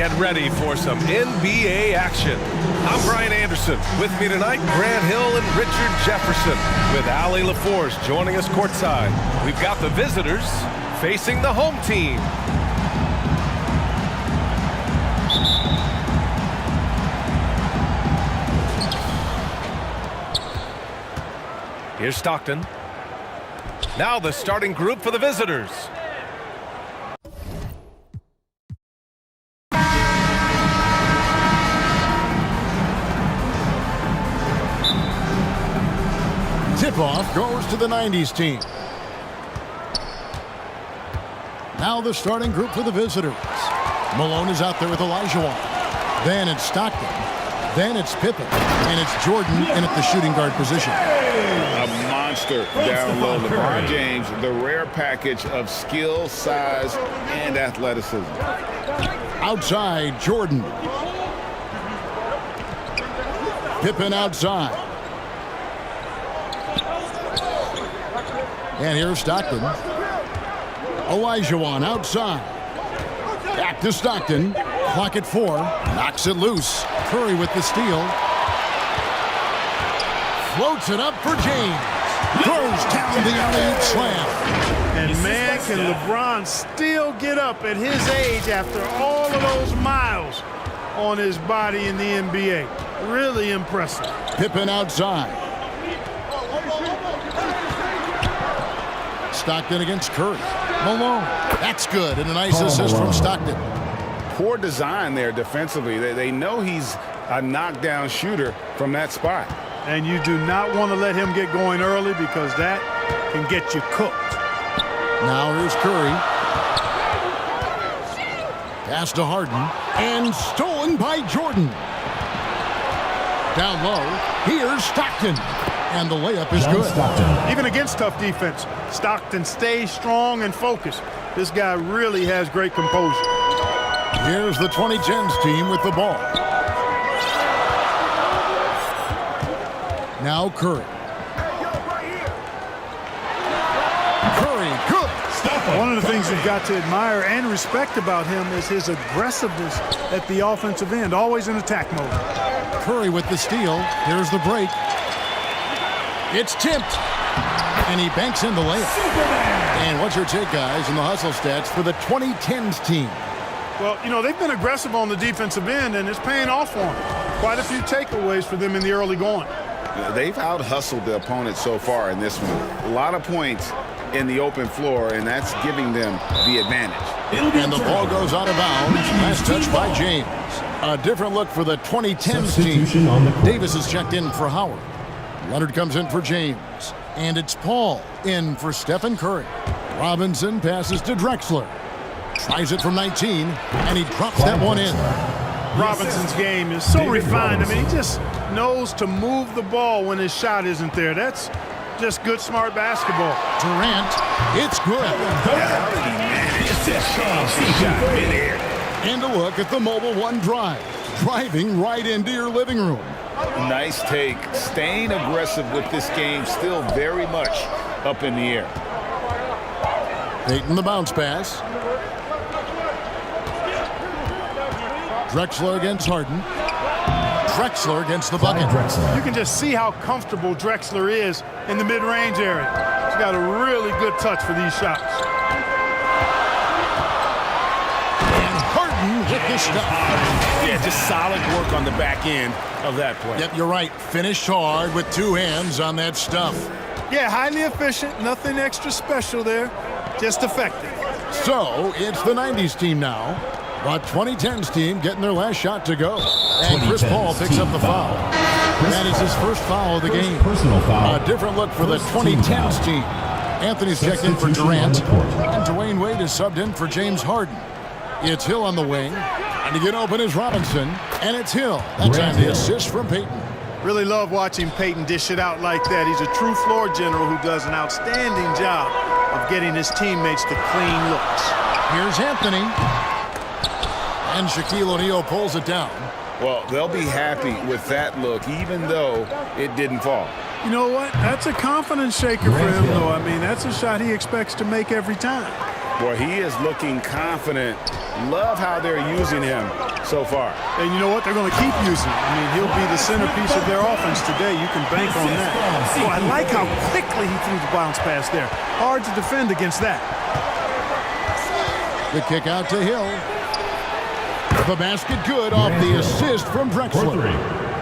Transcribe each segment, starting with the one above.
Get ready for some NBA action. I'm Brian Anderson. With me tonight, Grant Hill and Richard Jefferson, with Allie LaForce joining us courtside. We've got the visitors facing the home team. Here's Stockton. Now the starting group for the visitors. Tip-off goes to the 90s team. Now the starting group for the visitors. Malone is out there with Olajuwon. Then it's Stockton. Then it's Pippen. And it's Jordan in at the shooting guard position. A monster down low. LeBron James, the rare package of skill, size, and athleticism. Outside, Jordan. Pippen outside. And here's Stockton. Olajuwon outside. Back to Stockton. Clock at 4. Knocks it loose. Curry with the steal. Floats it up for James. Throws down the alley-oop slam. And man, can LeBron still get up at his age after all of those miles on his body in the NBA. Really impressive. Pippen outside. Stockton against Curry. Malone. That's good. And a nice assist from Stockton. Poor design there defensively. They know he's a knockdown shooter from that spot. And you do not want to let him get going early because that can get you cooked. Now here's Curry. Pass to Harden. And stolen by Jordan. Down low. Here's Stockton. And the layup is good. Even against tough defense, Stockton stays strong and focused. This guy really has great composure. Here's the 2010s team with the ball. Now Curry. Curry, good. One of the things you've got to admire and respect about him is his aggressiveness at the offensive end, always in attack mode. Curry with the steal. Here's the break. It's tipped. And he banks in the layup. And what's your take, guys, in the hustle stats for the 2010s team? Well, you know, they've been aggressive on the defensive end, and it's paying off for them. Quite a few takeaways for them in the early going. They've out-hustled the opponent so far in this one. A lot of points in the open floor, and that's giving them the advantage. And the ball goes out of bounds. Last touch by James. A different look for the 2010s team. Davis is checked in for Howard. Leonard comes in for James. And it's Paul in for Stephen Curry. Robinson passes to Drexler. Tries it from 19, and he drops that one in. Robinson's game is so refined. I mean, he just knows to move the ball when his shot isn't there. That's just good, smart basketball. Durant, it's good. And a look at the Mobile One drive. Driving right into your living room. Nice take. Staying aggressive with this game, still very much up in the air. Payton the bounce pass. Drexler against Harden. Drexler against the bucket. You can just see how comfortable Drexler is in the mid-range area. He's got a really good touch for these shots. And Harden with the stuff. Yeah, just solid work on the back end of that play. Yep, you're right. Finished hard with two hands on that stuff. Yeah, highly efficient. Nothing extra special there. Just effective. So, it's the 90s team now. But 2010's team getting their last shot to go. And Chris Paul picks up the foul. That is his first foul of the game. Personal foul. A different look for the 2010's team. Anthony's checked in for Durant. And Dwayne Wade is subbed in for James Harden. It's Hill on the wing. And to get open is Robinson. And it's Hill. That time the assist from Payton. Really love watching Payton dish it out like that. He's a true floor general who does an outstanding job of getting his teammates to clean looks. Here's Anthony. And Shaquille O'Neal pulls it down. Well, they'll be happy with that look, even though it didn't fall. You know what? That's a confidence shaker for him, though. I mean, that's a shot he expects to make every time. Boy, he is looking confident. Love how they're using him so far. And you know what? They're going to keep using him. I mean, he'll be the centerpiece of their offense today. You can bank on that. Boy, I like how quickly he threw the bounce pass there. Hard to defend against that. The kick out to Hill. The basket good off the assist from Drexler.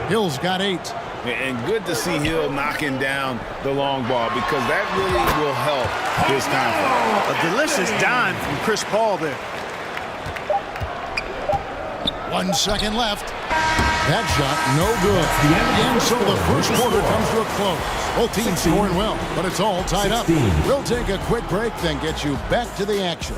Hill's got 8. And good to see Hill knocking down the long ball because that really will help his confidence. A delicious dime from Chris Paul there. 1 second left. That shot no good. And so the first quarter comes to a close. Both teams scoring well, but it's all tied up. We'll take a quick break, then get you back to the action.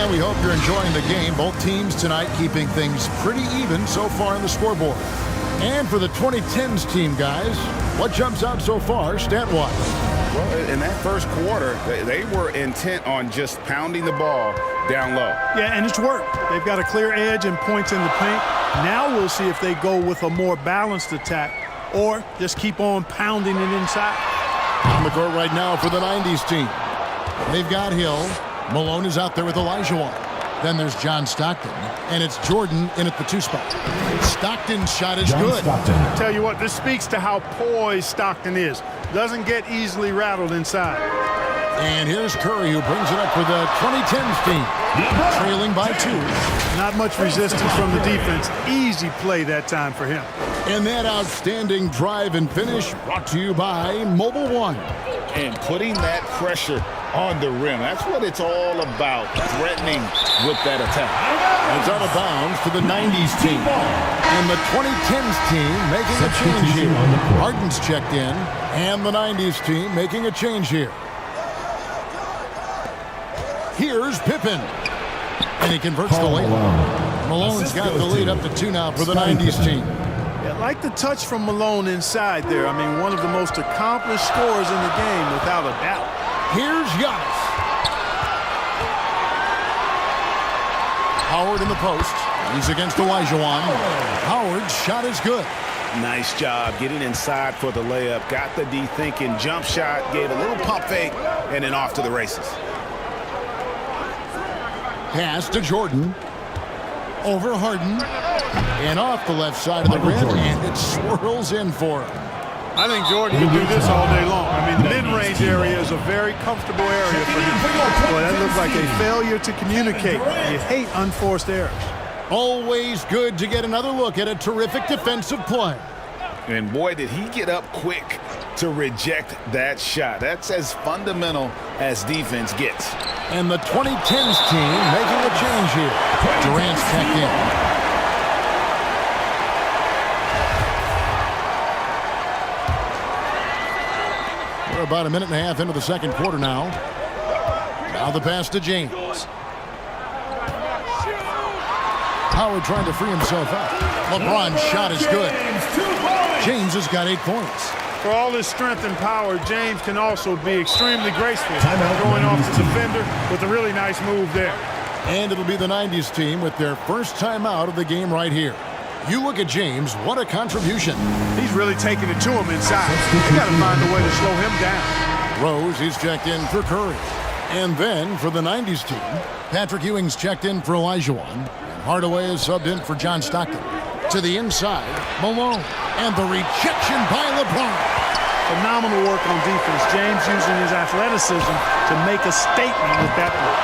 We hope you're enjoying the game. Both teams tonight keeping things pretty even so far on the scoreboard. And for the 2010s team, guys, what jumps out so far stat-wise? Well, in that first quarter, they were intent on just pounding the ball down low. Yeah, and it's worked. They've got a clear edge and points in the paint. Now we'll see if they go with a more balanced attack or just keep on pounding it inside. On the court right now for the 90s team. They've got Hill. Malone is out there with Olajuwon. Then there's John Stockton, and it's Jordan in at the 2 spot. Stockton's shot is good. Tell you what, this speaks to how poised Stockton is. Doesn't get easily rattled inside. And here's Curry, who brings it up for the 2010s team, trailing by 2. Not much resistance from the defense. Easy play that time for him. And that outstanding drive and finish brought to you by Mobile One. And putting that pressure on the rim. That's what it's all about, threatening with that attack. It's out of bounds to the 90s team. And the 2010s team making a change here. Harden's checked in, and the 90s team making a change here. Here's Pippen. And he converts the lead. Malone's got the lead up to 2 now for the 90s team. Yeah, like the touch from Malone inside there. I mean, one of the most accomplished scorers in the game, without a doubt. Here's Giannis. Howard in the post. He's against Olajuwon. Howard's shot is good. Nice job getting inside for the layup. Got the D thinking jump shot, gave a little pump fake, and then off to the races. Pass to Jordan. Over Harden. And off the left side of the rim, and it swirls in for him. I think Jordan can do this all day long. I mean, the mid-range area is a very comfortable area for him. Boy, that looks like a failure to communicate. You hate unforced errors. Always good to get another look at a terrific defensive play. And boy, did he get up quick to reject that shot. That's as fundamental as defense gets. And the 2010s team making a change here. Durant's checked in. We're about a minute and a half into the second quarter now. Now the pass to James. Howard trying to free himself up. LeBron's shot is good. James has got 8 points. For all his strength and power, James can also be extremely graceful. Going off the defender with a really nice move there. And it'll be the 90s team with their first time out of the game right here. You look at James, what a contribution. He's really taking it to him inside. They got to find a way to slow him down. Rose, he's checked in for Curry. And then for the 90s team, Patrick Ewing's checked in for Olajuwon. And Hardaway is subbed in for John Stockton. To the inside, Malone. And the rejection by LeBron. Phenomenal work on defense. James using his athleticism to make a statement with that work.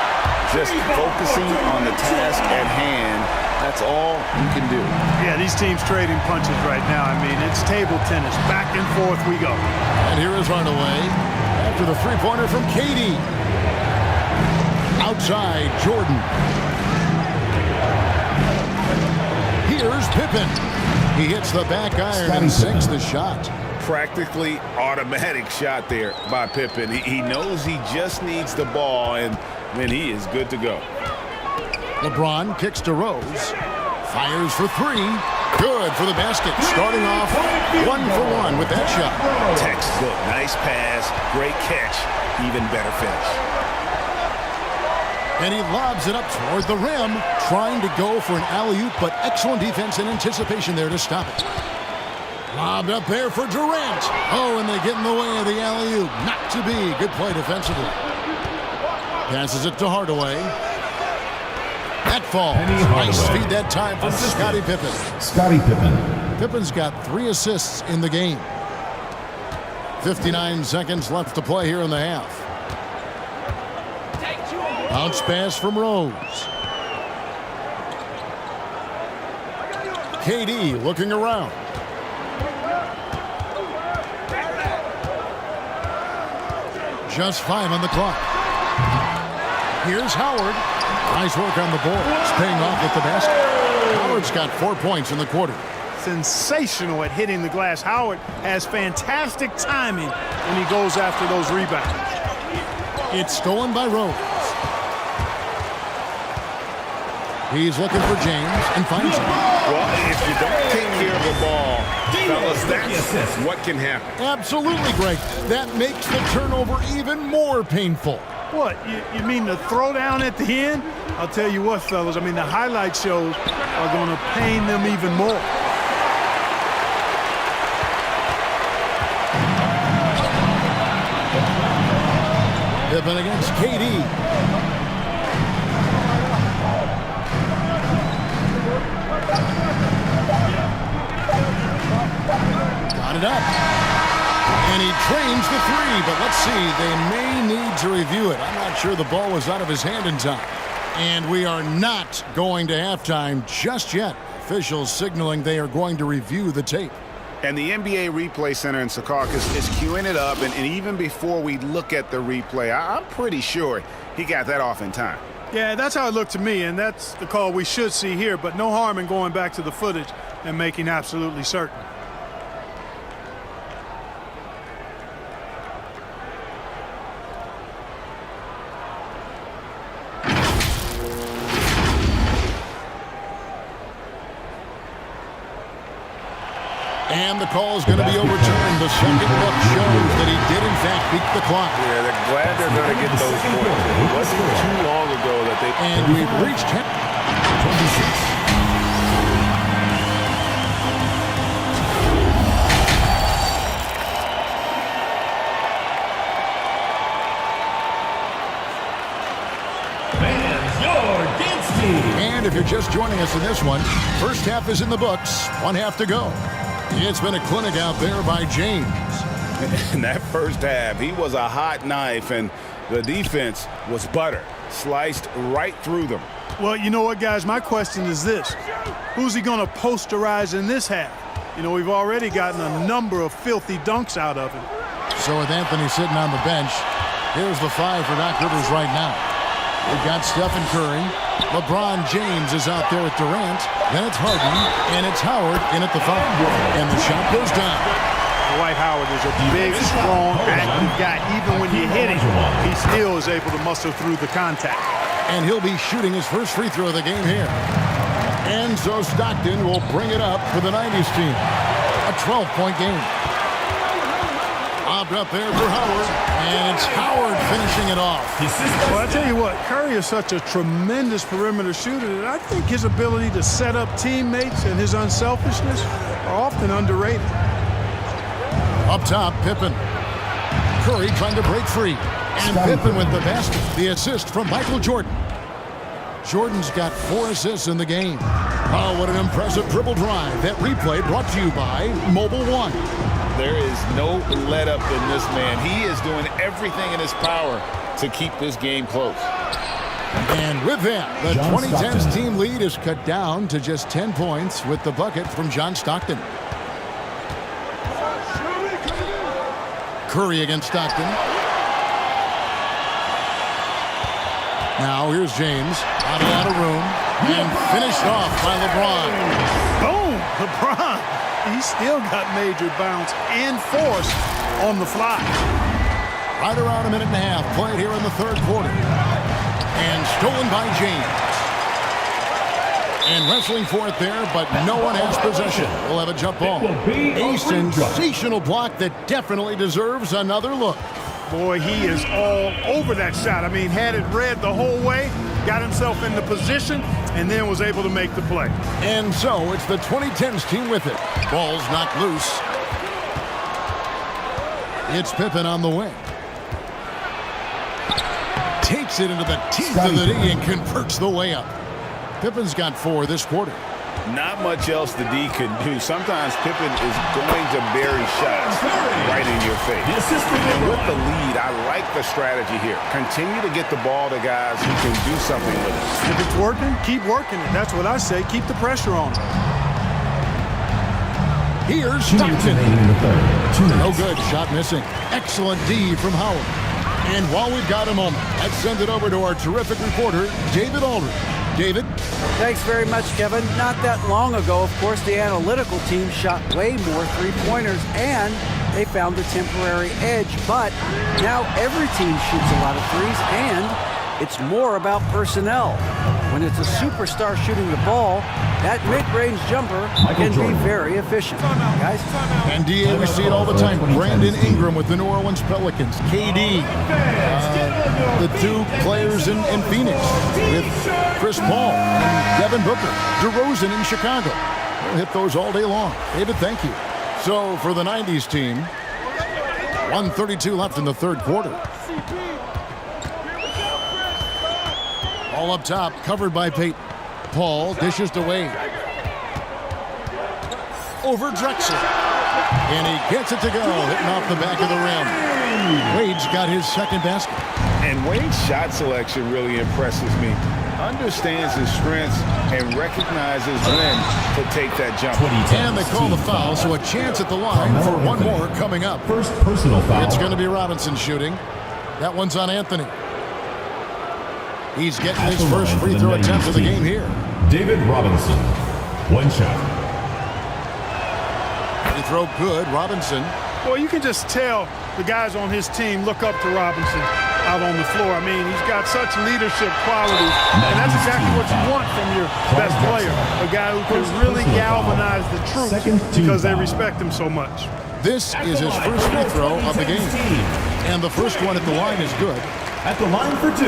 Just focusing on the task at hand. That's all you can do. Yeah, these teams trading punches right now. I mean, it's table tennis. Back and forth we go. And here is Hardaway after the three-pointer from KD. Outside, Jordan. Here's Pippen. He hits the back iron and sinks the shot. Practically automatic shot there by Pippen. He knows he just needs the ball, and then he is good to go. LeBron kicks to Rose. Fires for 3. Good for the basket. Starting off 1-for-1 with that shot. Textbook. Nice pass. Great catch. Even better finish. And he lobs it up toward the rim, trying to go for an alley-oop, but excellent defense and anticipation there to stop it. Lobbed up there for Durant. Oh, and they get in the way of the alley-oop. Not to be. Good play defensively. Passes it to Hardaway. That falls. Nice feed that time from Scottie Pippen. Scottie Pippen. Pippen's got 3 assists in the game. 59 seconds left to play here in the half. Bounce pass from Rose. KD looking around. Just 5 on the clock. Here's Howard. Nice work on the boards. Paying off with the basket. Howard's got 4 points in the quarter. Sensational at hitting the glass. Howard has fantastic timing when he goes after those rebounds. It's stolen by Rose. He's looking for James and finds him. Well, if you don't take care of the ball, fellas, that's what can happen. Absolutely, Greg. That makes the turnover even more painful. What, you mean the throwdown at the end? I'll tell you what, fellas, I mean, the highlight shows are going to pain them even more. Pippen against KD. Got it up. And he trains the 3, but let's see. They may need to review it. I'm not sure the ball was out of his hand in time. And we are not going to halftime just yet. Officials signaling they are going to review the tape. And the NBA Replay Center in Secaucus is queuing it up, and even before we look at the replay, I'm pretty sure he got that off in time. Yeah, that's how it looked to me, and that's the call we should see here, but no harm in going back to the footage and making absolutely certain. And the call is going to be overturned. The second look shows that he did, in fact, beat the clock. Yeah, they're glad they're going to get those points. It wasn't too long ago that they... And we've reached 26. And if you're just joining us in this one, first half is in the books. 1 half to go. It's been a clinic out there by James. In that first half, he was a hot knife, and the defense was butter. Sliced right through them. Well, you know what, guys? My question is this. Who's he going to posterize in this half? You know, we've already gotten a number of filthy dunks out of him. So with Anthony sitting on the bench, here's the 5 for Doc Rivers right now. We've got Stephen Curry. LeBron James is out there with Durant. Then it's Harden, and it's Howard in at the 5. And the shot goes down. Dwight Howard is a big, strong, active guy. Even when you hit him, he still is able to muscle through the contact. And he'll be shooting his first free throw of the game here. And so Stockton will bring it up for the 90s team. A 12-point game. Lobbed up there for Howard, and it's Howard finishing it off. Well, I tell you what, Curry is such a tremendous perimeter shooter that I think his ability to set up teammates and his unselfishness are often underrated. Up top, Pippen. Curry trying to break free. And Pippen with the basket. The assist from Michael Jordan. Jordan's got 4 assists in the game. Oh, what an impressive dribble drive. That replay brought to you by Mobile One. There is no let-up in this man. He is doing everything in his power to keep this game close. And with that, the 2010s team lead is cut down to just 10 points with the bucket from John Stockton. Curry against Stockton. Now here's James. Not a lot of room. And finished off by LeBron. Boom! LeBron. He's still got major bounce and force on the fly. Right around a minute and a half played here in the third quarter. And stolen by James. And wrestling for it there, but no one has possession. We'll have a jump ball. A sensational block that definitely deserves another look. Boy, he is all over that shot. I mean, had it read the whole way, got himself in the position, and then was able to make the play. And so it's the 2010s team with it. Ball's knocked loose. It's Pippen on the wing. Takes it into the teeth of the D and converts the layup. Pippen's got 4 this quarter. Not much else the D can do. Sometimes Pippen is going to bury shots right in your face. And with the lead, I like the strategy here. Continue to get the ball to guys who can do something with it. If it's working, keep working it. That's what I say. Keep the pressure on. Here's Stockton. No good. Shot missing. Excellent D from Howard. And while we've got a moment, let's send it over to our terrific reporter, David Aldridge. David? Thanks very much, Kevin. Not that long ago, of course, the analytical team shot way more three-pointers, and they found a temporary edge. But now every team shoots a lot of threes, and it's more about personnel. When it's a superstar shooting the ball, that mid-range jumper can be very efficient. Guys? And DA, we see it all the time. Brandon Ingram with the New Orleans Pelicans. KD. The 2 players in Phoenix with Chris Paul and Devin Booker. DeRozan in Chicago. We'll hit those all day long. David, thank you. So for the 90s team, 1:32 left in the third quarter. All up top, covered by Payton. Paul dishes to Wade. Over Drexler. And he gets it to go, hitting off the back of the rim. Wade's got his second basket. And Wade's shot selection really impresses me. Understands his strengths and recognizes when to take that jump. And they call the foul, so a chance at the line for one more coming up. First personal foul. It's going to be Robinson shooting. That one's on Anthony. He's getting his first free throw attempt of the game here. David Robinson. 1 shot. Free throw good. Robinson. Well, you can just tell the guys on his team look up to Robinson out on the floor. I mean, he's got such leadership qualities, and that's exactly what you want from your best player, a guy who can really galvanize the troops because they respect him so much. This is his first free throw of the game. And the first one at the line is good. At the line for 2.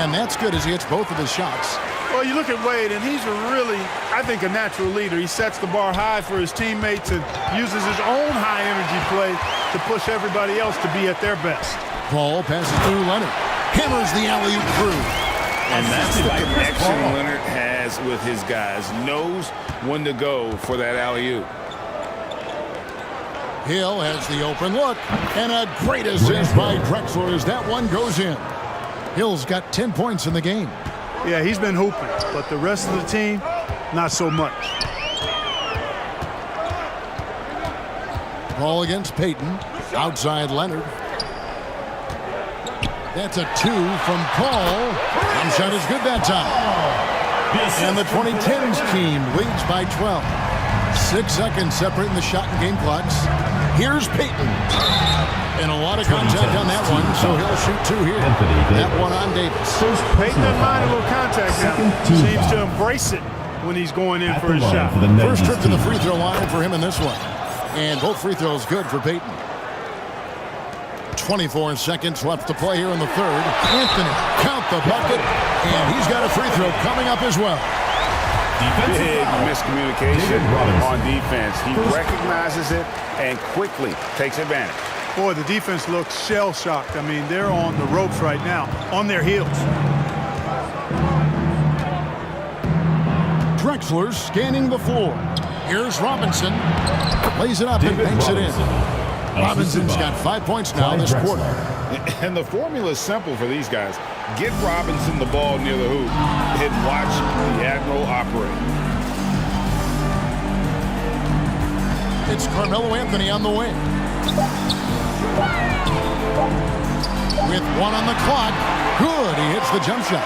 And that's good as he hits both of his shots. Well, you look at Wade, and he's a really, I think, a natural leader. He sets the bar high for his teammates and uses his own high-energy play to push everybody else to be at their best. Paul passes through Leonard. Hammers the alley-oop through. And that's the connection Leonard has with his guys. Knows when to go for that alley-oop. Hill has the open look. And a great assist by Drexler as that one goes in. Hill's got 10 points in the game. Yeah, he's been hooping, but the rest of the team, not so much. Ball against Payton. Outside Leonard. That's a 2 from Paul. One shot is good that time. And the 2010s team leads by 12. 6 seconds separating the shot and game clocks. Here's Payton. And a lot of contact on that one, so he'll shoot 2 here. That one on Davis. Payton doesn't mind a little contact now. Seems to embrace it when he's going in for his shot. First trip to the free throw line for him in this one. And both free throws good for Payton. 24 seconds left to play here in the third. Anthony, count the bucket. And he's got a free throw coming up as well. Big miscommunication on defense. He recognizes it and quickly takes advantage. Boy, the defense looks shell-shocked. I mean, they're on the ropes right now, on their heels. Drexler scanning the floor. Here's Robinson. Lays it up and banks it in. Robinson's got 5 points now this quarter. And the formula is simple for these guys. Get Robinson the ball near the hoop and watch the Admiral operate. It's Carmelo Anthony on the wing. With 1 on the clock. Good. He hits the jump shot.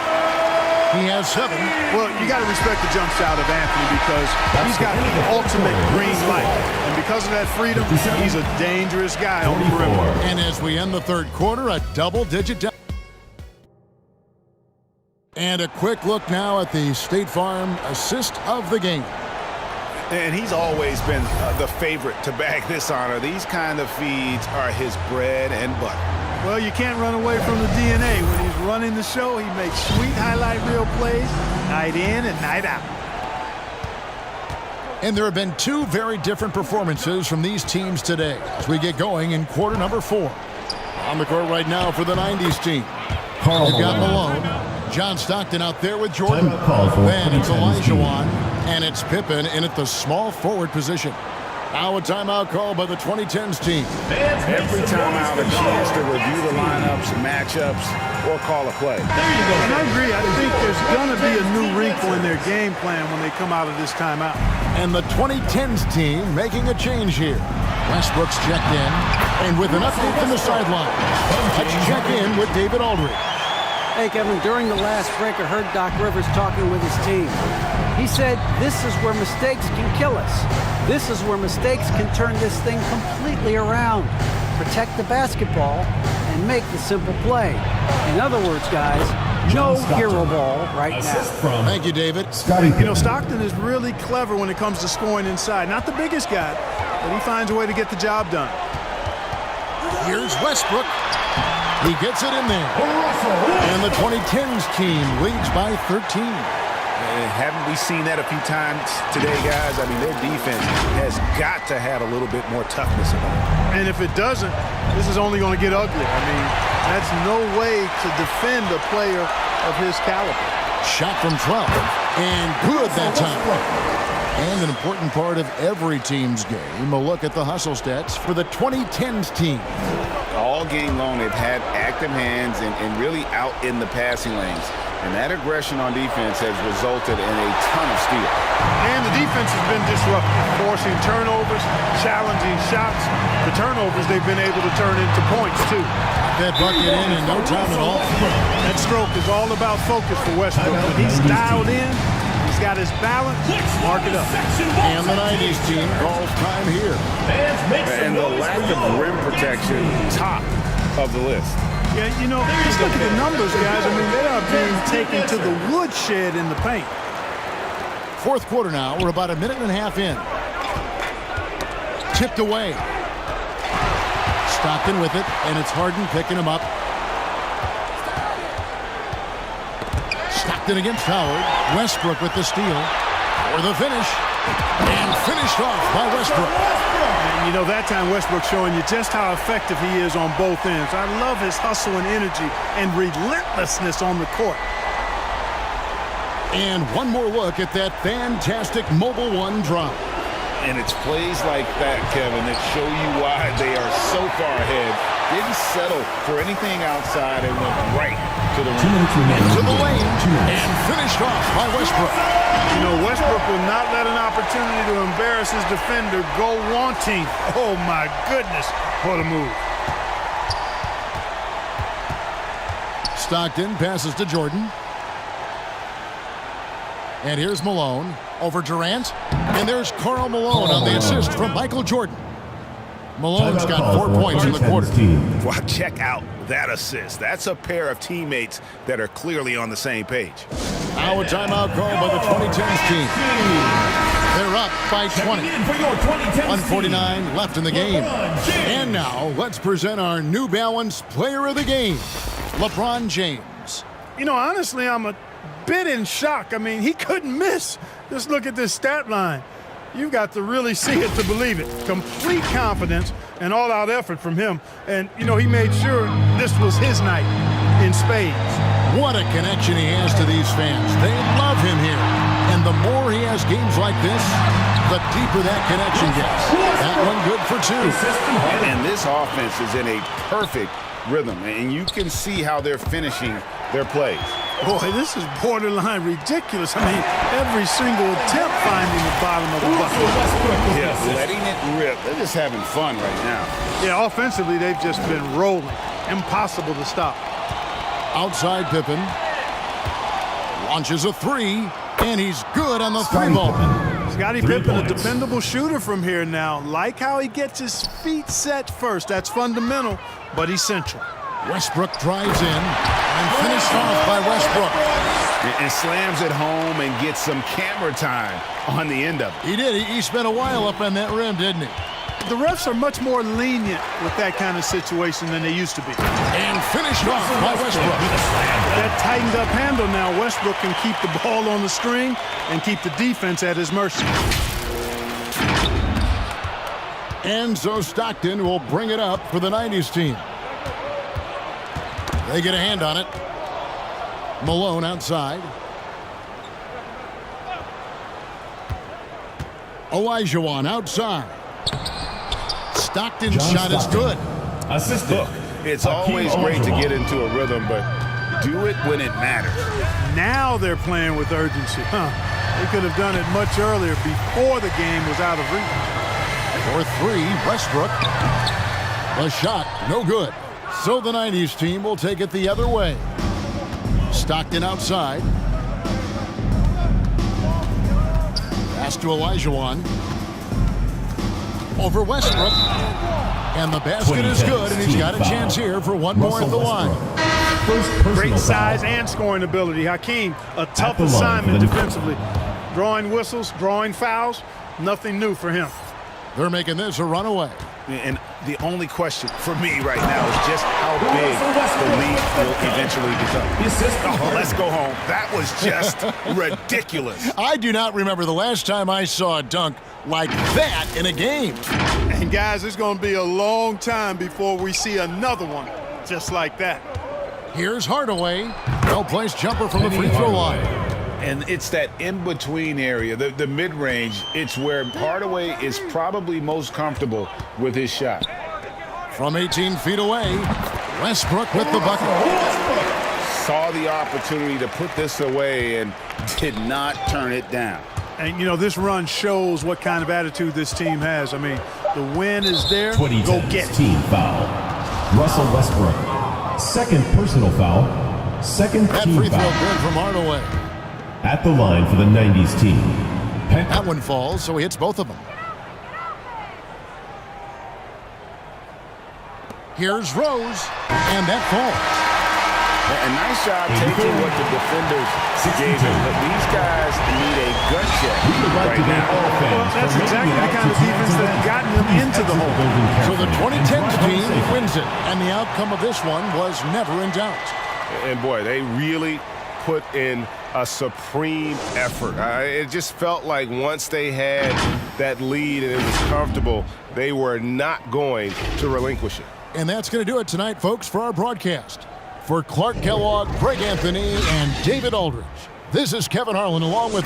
He has 7. Well, you got to respect the jump shot of Anthony because he's got the ultimate green light. And because of that freedom, he's a dangerous guy on the perimeter. And as we end the third quarter, a double-digit down. And a quick look now at the State Farm assist of the game. And he's always been the favorite to bag this honor. These kind of feeds are his bread and butter. Well, you can't run away from the DNA. When he's running the show, he makes sweet highlight reel plays night in and night out. And there have been two very different performances from these teams today as we get going in quarter number 4. On the court right now for the 90s team. You've got Malone. John Stockton out there with Jordan. Then it's Olajuwon. And it's Pippen in at the small forward position. Now a timeout call by the 2010s team. Every timeout a chance to review the lineups, matchups, or call a play. And I agree. I think there's going to be a new wrinkle in their game plan when they come out of this timeout. And the 2010s team making a change here. Westbrook's checked in. And with an update from the sideline, let's check in with David Aldridge. Hey, Kevin, during the last break, I heard Doc Rivers talking with his team. He said, this is where mistakes can kill us. This is where mistakes can turn this thing completely around. Protect the basketball and make the simple play. In other words, guys, no hero ball right now. Thank you, David. You know, Stockton is really clever when it comes to scoring inside. Not the biggest guy, but he finds a way to get the job done. Here's Westbrook. He gets it in there. And the 2010s team leads by 13. Haven't we seen that a few times today, guys? I mean, their defense has got to have a little bit more toughness about it. And if it doesn't, this is only going to get ugly. I mean, that's no way to defend a player of his caliber. Shot from 12. And good that time. And an important part of every team's game, a look at the hustle stats for the 2010s team. All game long, they've had active hands and really out in the passing lanes. And that aggression on defense has resulted in a ton of steals. And the defense has been disruptive, forcing turnovers, challenging shots. The turnovers they've been able to turn into points, too. That bucket in no time at all. That stroke is all about focus for Westbrook. When he's dialed in, he's got his balance, mark it up. And the 90s team calls time here. And the lack of rim protection, top of the list. Yeah, you know, just look at the numbers, guys. I mean, they are being taken to the woodshed in the paint. Fourth quarter now. We're about a minute and a half in. Tipped away. Stockton with it, and it's Harden picking him up. Stockton against Howard. Westbrook with the steal. For the finish. And finished off by Westbrook. And, you know, that time Westbrook showing you just how effective he is on both ends. I love his hustle and energy and relentlessness on the court. And one more look at that fantastic Mobile One drop. And it's plays like that, Kevin, that show you why they are so far ahead. Didn't settle for anything outside and went right to the rim. To the lane and finished off by Westbrook. You know, Westbrook will not let an opportunity to embarrass his defender go wanting. Oh, my goodness, what a move. Stockton passes to Jordan. And here's Malone over Durant. And there's Karl Malone on the assist from Michael Jordan. Malone's got 4 points in the quarter. Well, check out that assist. That's a pair of teammates that are clearly on the same page. Now a timeout call by the 2010s team. They're up by 20. 1:49 left in the game. And now let's present our New Balance Player of the Game, LeBron James. You know, honestly, I'm a bit in shock. I mean, he couldn't miss. Just look at this stat line. You've got to really see it to believe it. Complete confidence and all-out effort from him. And, you know, he made sure this was his night in spades. What a connection he has to these fans. They love him here. And the more he has games like this, the deeper that connection gets. That one good for 2. And this offense is in a perfect rhythm. And you can see how they're finishing their plays. Boy, this is borderline ridiculous. I mean, every single attempt finding the bottom of the bucket. Yeah, letting it rip. They're just having fun right now. Yeah, offensively, they've just been rolling. Impossible to stop. Outside Pippen. Launches a 3, and he's good on the 3-ball. Scottie Pippen, a dependable shooter from here now. Like how he gets his feet set first. That's fundamental, but essential. Westbrook drives in and finished off by Westbrook. And slams it home and gets some camera time on the end of it. He did. He spent a while up on that rim, didn't he? The refs are much more lenient with that kind of situation than they used to be. And finished off by Westbrook. That tightened up handle now, Westbrook can keep the ball on the string and keep the defense at his mercy. Enzo Stockton will bring it up for the 90s team. They get a hand on it. Malone outside. Olajuwon outside. Stockton's shot is good. Assistant. Look, it's always great to get into a rhythm, but do it when it matters. Now they're playing with urgency. They could have done it much earlier before the game was out of reach. For three, Westbrook. The shot, no good. So the 90s team will take it the other way. Stockton outside. Pass to Olajuwon. Over Westbrook. And the basket is good, and he's got a chance here for one more at the line. Great size and scoring ability. Hakeem, a tough assignment defensively. Drawing whistles, drawing fouls, nothing new for him. They're making this a runaway. And the only question for me right now is just how big the lead will eventually become. Oh, let's go home. That was just ridiculous. I do not remember the last time I saw a dunk like that in a game. And guys, it's going to be a long time before we see another one just like that. Here's Hardaway. Well-placed jumper from the free throw line. And it's that in-between area, the mid-range. It's where Hardaway is probably most comfortable with his shot. From 18 feet away, Westbrook with the bucket. Saw the opportunity to put this away and did not turn it down. And, you know, this run shows what kind of attitude this team has. I mean, the win is there. Go get it. Team foul. Russell Westbrook. Second personal foul. Second That team free throw foul. good from Hardaway. At the line for the 90s team. That one falls, so he hits both of them. Here's Rose, and that falls. A nice job taking what the defenders gave him, but these guys need a gut check right now. Well, that's exactly the kind of defense that gotten them into the hole. So the 2010s team wins it, and the outcome of this one was never in doubt. And boy, they really put in a supreme effort. It just felt like once they had that lead and it was comfortable, they were not going to relinquish it. And that's going to do it tonight, folks, for our broadcast. For Clark Kellogg, Greg Anthony, and David Aldridge, this is Kevin Harlan along with our